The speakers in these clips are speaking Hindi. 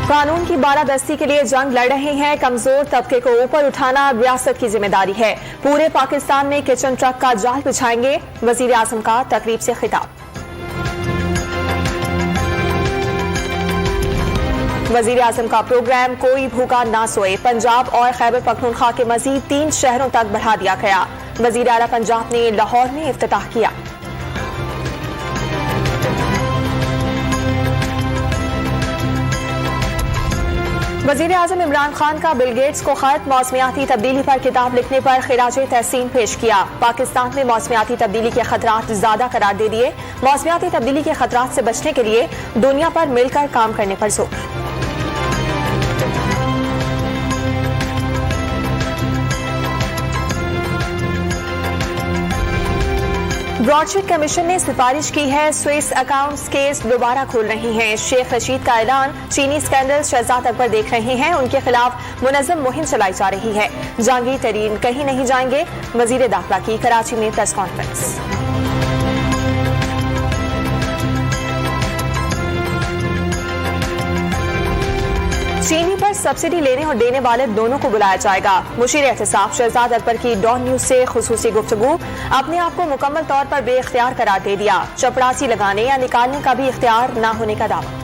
कानून की बालादस्ती के लिए जंग लड़ रहे हैं। कमजोर तबके को ऊपर उठाना रियासत की जिम्मेदारी है। पूरे पाकिस्तान में किचन ट्रक का जाल बिछाएंगे, वजीर आजम का तकरीब से खिताब। वजीर आजम का प्रोग्राम कोई भूखा ना सोए पंजाब और खैबर पख्तूनख्वा के मजीद 3 शहरों तक बढ़ा दिया गया। वजीर आला पंजाब ने लाहौर में इफ्तिताह किया। वजीर आजम इमरान खान का बिल गेट्स को खत, मौसमियाती तब्दीली पर किताब लिखने पर खिराज तहसीन पेश किया। पाकिस्तान में मौसमियाती तब्दीली के खतरात ज्यादा करार दे दिए। मौसमियाती तब्दीली के खतरात से बचने के लिए दुनिया पर मिलकर काम करने पर जोर। ब्रॉडशीट कमीशन ने सिफारिश की है, स्विस अकाउंट्स केस दोबारा खोल रही हैं। शेख रशीद का ऐलान, चीनी स्कैंडल शहजाद अकबर देख रहे हैं, उनके खिलाफ मुनज़्ज़म मुहिम चलाई जा रही है। जहांगीर तरीन कहीं नहीं जाएंगे, वजीर दाखिला की कराची में प्रेस कॉन्फ्रेंस। चीनी पर सब्सिडी लेने और देने वाले दोनों को बुलाया जाएगा। मुशीर एहतसाब शहजाद अकबर की डॉन न्यूज से खुसूसी गुफ्तगू, अपने आप को मुकम्मल तौर पर बेइख्तियार करार दे दिया। चपरासी लगाने या निकालने का भी इख्तियार न होने का दावा।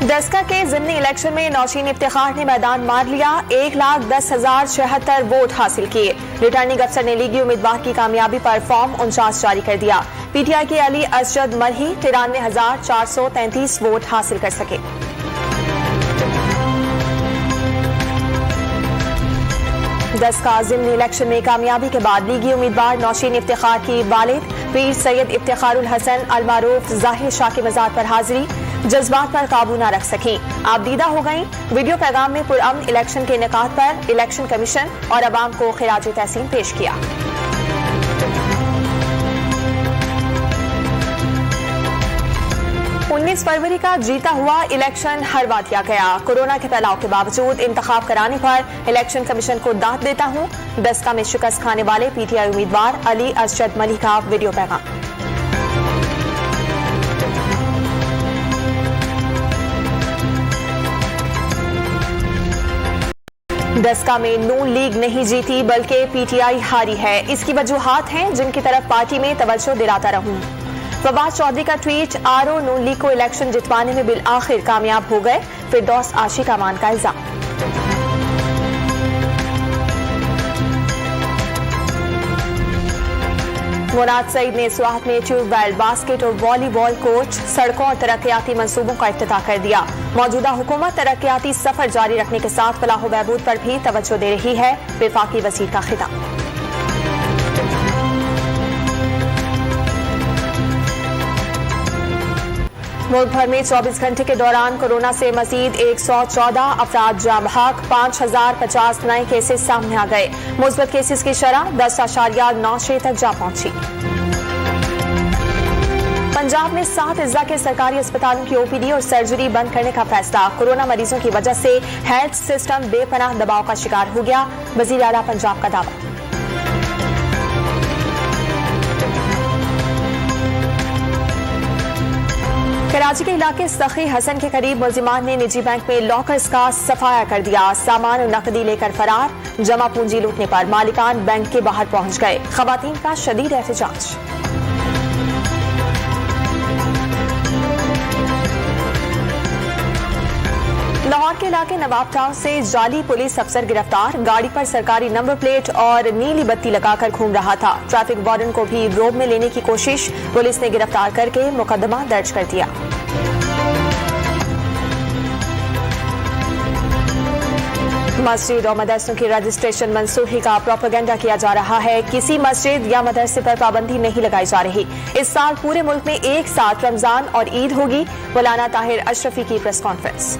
दस्का के ज़िमनी इलेक्शन में नौशीन इफ्तिखार ने मैदान मार लिया। 1,10,076 वोट हासिल किए। रिटर्निंग अफसर ने लीगी उम्मीदवार की कामयाबी पर फॉर्म 49 जारी कर दिया। पीटीआई के अली असजद मरही 93,433 वोट हासिल कर सके। दस्का ज़िमनी इलेक्शन में कामयाबी के बाद लीगी उम्मीदवार नौशीन इफ्तिखार की वालिद पीर सैयद इफ्तिखारुल हसन अल मारूफ जाहिर शाह के मज़ार पर हाजिरी, जज्बात पर काबू न रख सकी, आबदीदा हो गई। वीडियो पैगाम में पुरअमन इलेक्शन के इनेकाद पर इलेक्शन कमीशन और अवाम को खिराज तहसीन पेश किया। 19 फरवरी का जीता हुआ इलेक्शन हरवा दिया गया। कोरोना के फैलाव के बावजूद इंतखाब कराने पर इलेक्शन कमीशन को दाद देता हूं। दस्का में शिकस्त खाने वाले पीटीआई उम्मीदवार अली असजद मरही का वीडियो पैगाम। दस्का में नून लीग नहीं जीती बल्कि पीटीआई हारी है। इसकी वजूहात हैं जिनकी तरफ पार्टी में तवज्जो दिलाता रहूं। फवाद चौधरी का ट्वीट, आरओ नून लीग को इलेक्शन जितवाने में बिल आखिर कामयाब हो गए, फिरदौस आशिक अमान का इल्जाम। मुराद सईद ने स्वात में ट्यूबवेल, बास्केट और वॉलीबॉल कोच, सड़कों और तरक्याती मंसूबों का इफ्तिताह कर दिया। मौजूदा हुकूमत तरक्याती सफर जारी रखने के साथ फलाह व बहबूद पर भी तवज्जो दे रही है, वफाकी वज़ीर का खिताब। मुल्क भर में 24 घंटे के दौरान कोरोना से मजीद 114 अफराद जाँ बहक, 5,050 नए केसेस सामने आ गए। मुस्बत केसेस की शरह 10.96 तक जा पहुंची। पंजाब में 7 अज़ला के सरकारी अस्पतालों की ओपीडी और सर्जरी बंद करने का फैसला। कोरोना मरीजों की वजह से हेल्थ सिस्टम बेपनाह दबाव का शिकार हो गया, वज़ीर आला पंजाब का दावा। कराची के इलाके सखी हसन के करीब मुलजिमान ने निजी बैंक में लॉकर्स का सफाया कर दिया। सामान और नकदी लेकर फरार, जमा पूंजी लूटने पर मालिकान बैंक के बाहर पहुंच गए। खवातीन का शदीद एहतजाज। लाहौर के इलाके नवाब टाउन से जाली पुलिस अफसर गिरफ्तार, गाड़ी पर सरकारी नंबर प्लेट और नीली बत्ती लगाकर घूम रहा था। ट्रैफिक वार्डन को भी रोब में लेने की कोशिश, पुलिस ने गिरफ्तार करके मुकदमा दर्ज कर दिया। मस्जिद और मदरसों की रजिस्ट्रेशन मंसूखी का प्रोपेगेंडा किया जा रहा है। किसी मस्जिद या मदरसे पर पाबंदी नहीं लगाई जा रही। इस साल पूरे मुल्क में एक साथ रमजान और ईद होगी। मौलाना ताहिर अशरफी की प्रेस कॉन्फ्रेंस।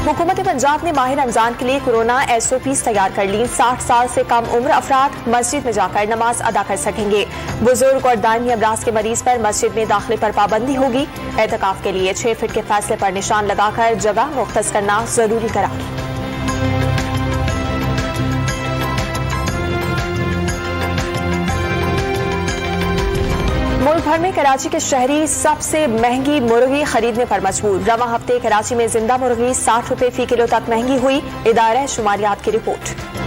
हुकूमत पंजाब ने माह रमजान के लिए कोरोना SOPs तैयार कर ली। 60 साल से कम उम्र अफराद मस्जिद में जाकर नमाज अदा कर सकेंगे। बुजुर्ग और दायमी अमराज के मरीज पर मस्जिद में दाखिले पर पाबंदी होगी। एहतिकाफ के लिए 6 फीट के फासले पर निशान लगाकर जगह मुख्तस करना जरूरी करार। भर में कराची के शहरी सबसे महंगी मुर्गी खरीदने पर मजबूर। रवा हफ्ते कराची में जिंदा मुर्गी 60 रुपए फी किलो तक महंगी हुई। इदारा शुमारियात की रिपोर्ट।